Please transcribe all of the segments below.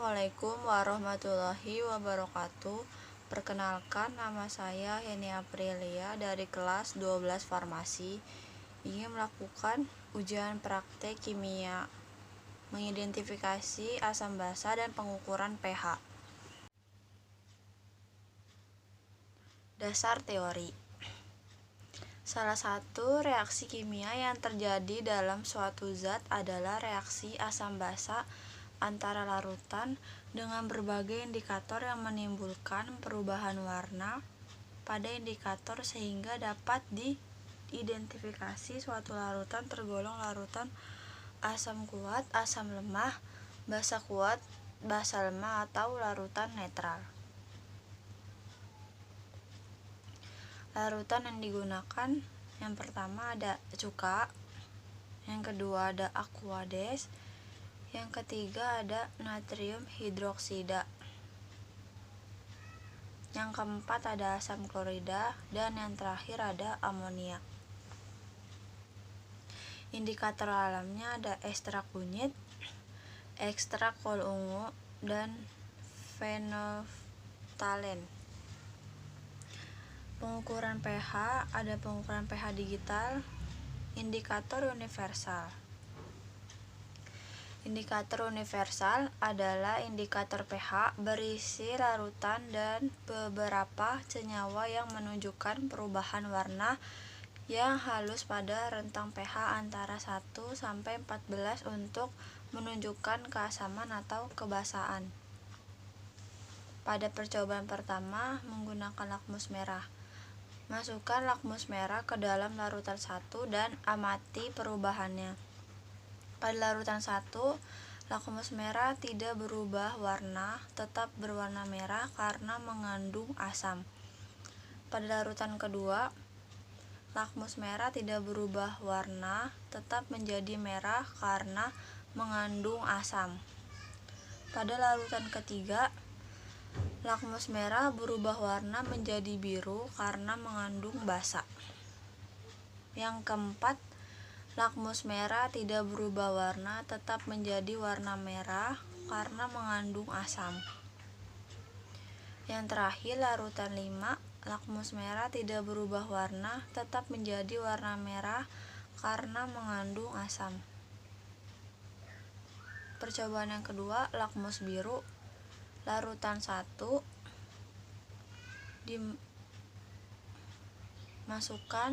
Assalamualaikum warahmatullahi wabarakatuh. Perkenalkan, nama saya Heni Aprilia dari kelas 12 Farmasi. Ingin melakukan ujian praktek kimia, mengidentifikasi asam basa dan pengukuran pH. Dasar teori. Salah satu reaksi kimia yang terjadi dalam suatu zat adalah reaksi asam basa antara larutan dengan berbagai indikator yang menimbulkan perubahan warna pada indikator sehingga dapat diidentifikasi suatu larutan tergolong larutan asam kuat, asam lemah, basa kuat, basa lemah, atau larutan netral. Larutan yang digunakan yang pertama ada cuka, yang kedua ada aquades, yang ketiga ada natrium hidroksida, yang keempat ada asam klorida, dan yang terakhir ada amonia. Indikator alamnya ada ekstrak kunyit, ekstrak kol ungu, dan fenoftalen. Pengukuran pH ada pengukuran pH digital, indikator universal. Indikator universal adalah indikator pH berisi larutan dan beberapa senyawa yang menunjukkan perubahan warna yang halus pada rentang pH antara 1 sampai 14 untuk menunjukkan keasaman atau kebasaan. Pada percobaan pertama menggunakan lakmus merah. Masukkan lakmus merah ke dalam larutan 1 dan amati perubahannya. Pada larutan 1, lakmus merah tidak berubah warna, tetap berwarna merah karena mengandung asam. Pada larutan kedua, lakmus merah tidak berubah warna, tetap menjadi merah karena mengandung asam. Pada larutan ketiga, lakmus merah berubah warna menjadi biru karena mengandung basa. Yang keempat, lakmus merah tidak berubah warna, tetap menjadi warna merah karena mengandung asam. Yang terakhir, larutan 5, lakmus merah tidak berubah warna, tetap menjadi warna merah karena mengandung asam. Percobaan yang kedua, lakmus biru. Larutan 1 dimasukkan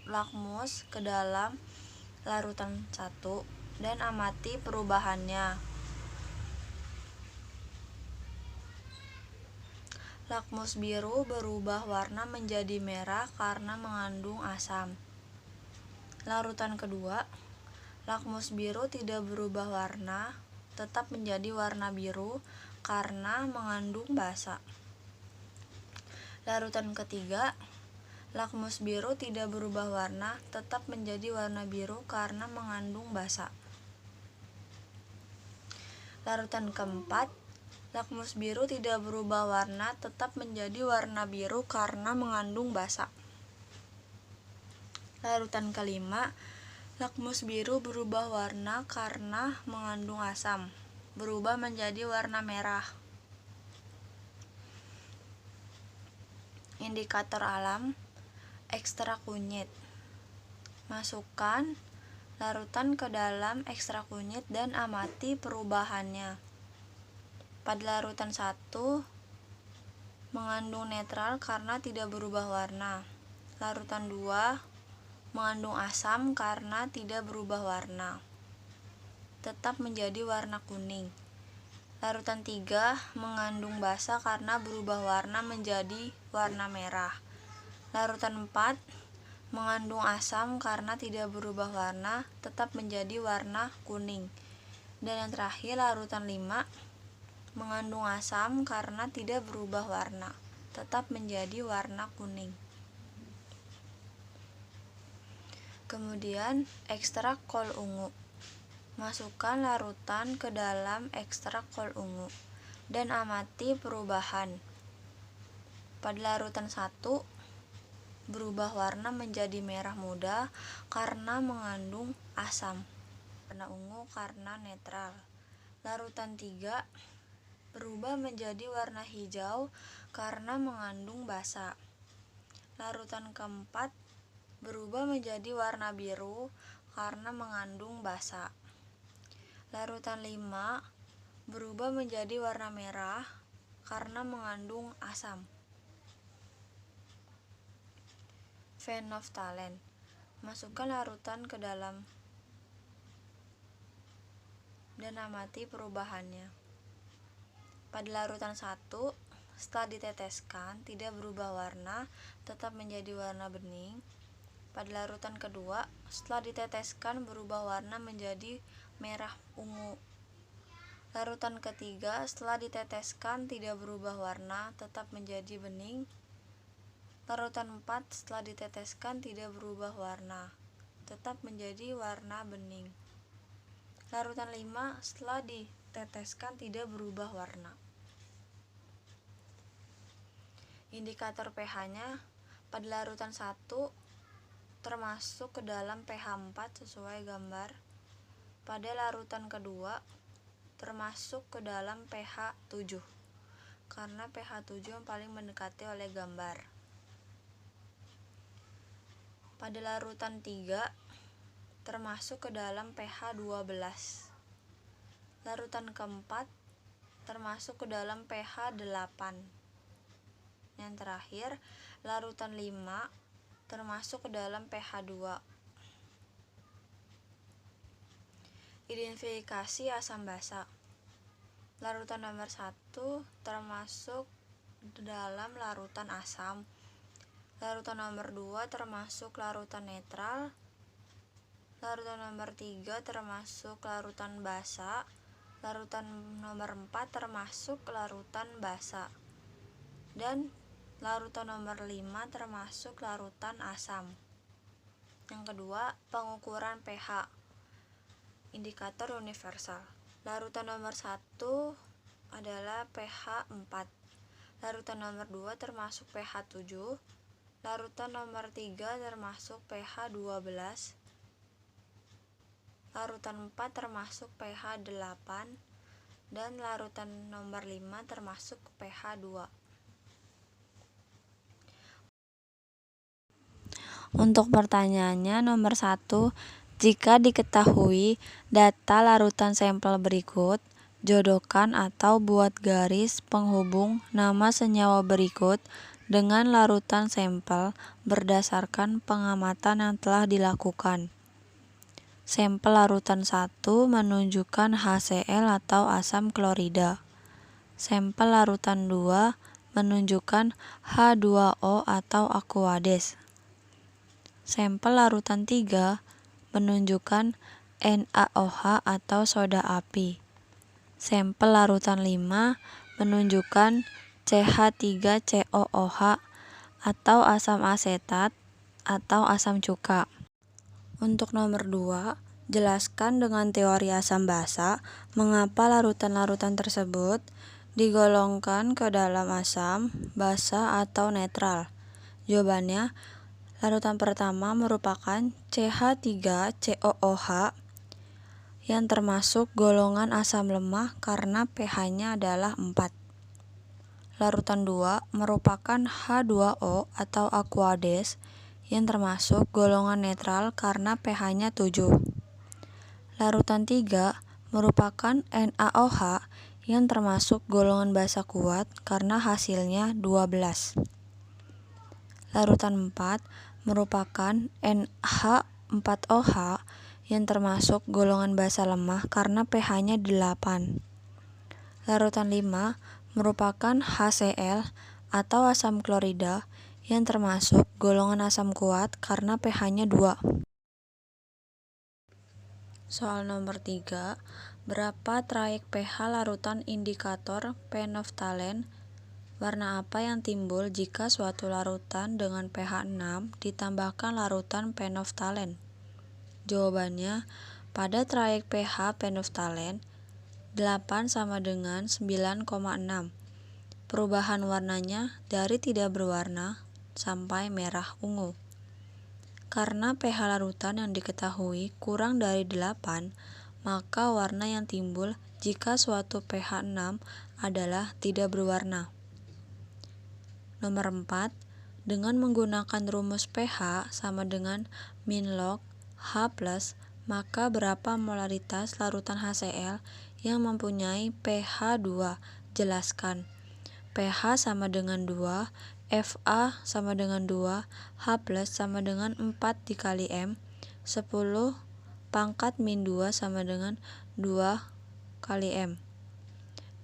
lakmus ke dalam larutan 1 dan amati perubahannya. Lakmus biru berubah warna menjadi merah karena mengandung asam. Larutan kedua, lakmus biru tidak berubah warna, tetap menjadi warna biru karena mengandung basa. Larutan ketiga, lakmus biru tidak berubah warna, tetap menjadi warna biru karena mengandung basa. Larutan keempat, lakmus biru tidak berubah warna, tetap menjadi warna biru karena mengandung basa. Larutan kelima, lakmus biru berubah warna karena mengandung asam, berubah menjadi warna merah. Indikator alam, ekstrak kunyit. Masukkan larutan ke dalam ekstrak kunyit dan amati perubahannya. Pada larutan 1 mengandung netral karena tidak berubah warna. Larutan 2 mengandung asam karena tidak berubah warna, tetap menjadi warna kuning. Larutan 3 mengandung basa karena berubah warna menjadi warna merah. Larutan 4 mengandung asam karena tidak berubah warna, tetap menjadi warna kuning. Dan yang terakhir, larutan 5 mengandung asam karena tidak berubah warna, tetap menjadi warna kuning. Kemudian, ekstrak kol ungu. Masukkan larutan ke dalam ekstrak kol ungu dan amati perubahan. Pada larutan 1 berubah warna menjadi merah muda karena mengandung asam. Warna ungu karena netral. Larutan 3 berubah menjadi warna hijau karena mengandung basa. Larutan keempat berubah menjadi warna biru karena mengandung basa. Larutan 5 berubah menjadi warna merah karena mengandung asam. Phenolphthalein. Masukkan larutan ke dalam dan amati perubahannya. Pada larutan 1, setelah diteteskan tidak berubah warna, tetap menjadi warna bening. Pada larutan kedua, setelah diteteskan berubah warna menjadi merah ungu. Larutan ketiga, setelah diteteskan tidak berubah warna, tetap menjadi bening. Larutan 4, setelah diteteskan tidak berubah warna, tetap menjadi warna bening. Larutan 5, setelah diteteskan tidak berubah warna. Indikator pH-nya pada larutan 1 termasuk ke dalam pH 4 sesuai gambar. Pada larutan kedua termasuk ke dalam pH 7 karena pH 7 yang paling mendekati oleh gambar. Pada larutan 3 termasuk ke dalam pH 12. Larutan keempat termasuk ke dalam pH 8. Yang terakhir, larutan 5 termasuk ke dalam pH 2. Identifikasi asam basa. Larutan nomor 1 termasuk dalam larutan asam. Larutan nomor 2 termasuk larutan netral. Larutan nomor 3 termasuk larutan basa. Larutan nomor 4 termasuk larutan basa. Dan larutan nomor 5 termasuk larutan asam. Yang kedua, pengukuran pH. Indikator universal. Larutan nomor 1 adalah pH 4. Larutan nomor 2 termasuk pH 7. Larutan nomor 3 termasuk pH 12. Larutan 4 termasuk pH 8. Dan larutan nomor 5 termasuk pH 2. Untuk pertanyaannya nomor 1, jika diketahui data larutan sampel berikut, jodohkan atau buat garis penghubung nama senyawa berikut dengan larutan sampel berdasarkan pengamatan yang telah dilakukan. Sampel larutan 1 menunjukkan HCl atau asam klorida. Sampel larutan 2 menunjukkan H2O atau Aquades. Sampel larutan 3 menunjukkan NaOH atau soda api. Sampel larutan 5 menunjukkan CH3COOH atau asam asetat atau asam cuka. Untuk nomor 2, jelaskan dengan teori asam basa mengapa larutan-larutan tersebut digolongkan ke dalam asam, basa atau netral. Jawabannya, larutan pertama merupakan CH3COOH yang termasuk golongan asam lemah karena pH-nya adalah 4. Larutan 2 merupakan H2O atau Aquades yang termasuk golongan netral karena pH-nya 7. Larutan 3 merupakan NaOH yang termasuk golongan basa kuat karena hasilnya 12. Larutan 4 merupakan NH4OH yang termasuk golongan basa lemah karena pH-nya 8. Larutan 5 merupakan HCl atau asam klorida yang termasuk golongan asam kuat karena pH-nya 2. Soal nomor 3, berapa trayek pH larutan indikator phenolphthalein? Warna apa yang timbul jika suatu larutan dengan pH 6 ditambahkan larutan phenolphthalein? Jawabannya, pada trayek pH phenolphthalein 8 sama dengan 9,6. Perubahan warnanya dari tidak berwarna sampai merah ungu. Karena pH larutan yang diketahui kurang dari 8, maka warna yang timbul jika suatu pH 6 adalah tidak berwarna. Nomor 4, dengan menggunakan rumus pH sama dengan min log H+, maka berapa molaritas larutan HCl yang mempunyai pH 2? Jelaskan. pH sama dengan 2, Fa sama dengan 2, H+ sama dengan 4 dikali M, 10 pangkat min 2 sama dengan 2 kali M.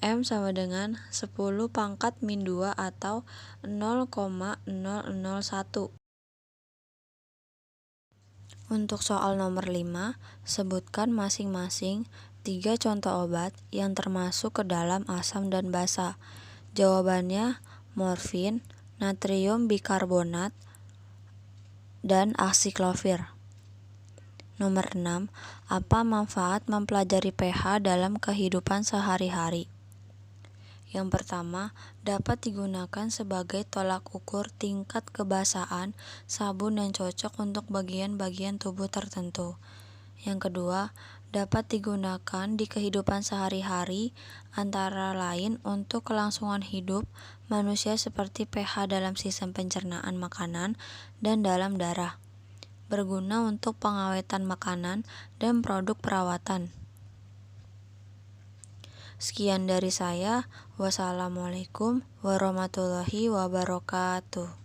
M sama dengan 10 pangkat min 2 atau 0,001. Untuk soal nomor 5, sebutkan masing-masing 3 contoh obat yang termasuk ke dalam asam dan basa. Jawabannya morfin, natrium bikarbonat, dan asiklovir. Nomor 6, apa manfaat mempelajari pH dalam kehidupan sehari-hari? Yang pertama, dapat digunakan sebagai tolak ukur tingkat kebasahan sabun yang cocok untuk bagian-bagian tubuh tertentu. Yang kedua, dapat digunakan di kehidupan sehari-hari antara lain untuk kelangsungan hidup manusia seperti pH dalam sistem pencernaan makanan dan dalam darah. Berguna untuk pengawetan makanan dan produk perawatan. Sekian dari saya. Wassalamualaikum warahmatullahi wabarakatuh.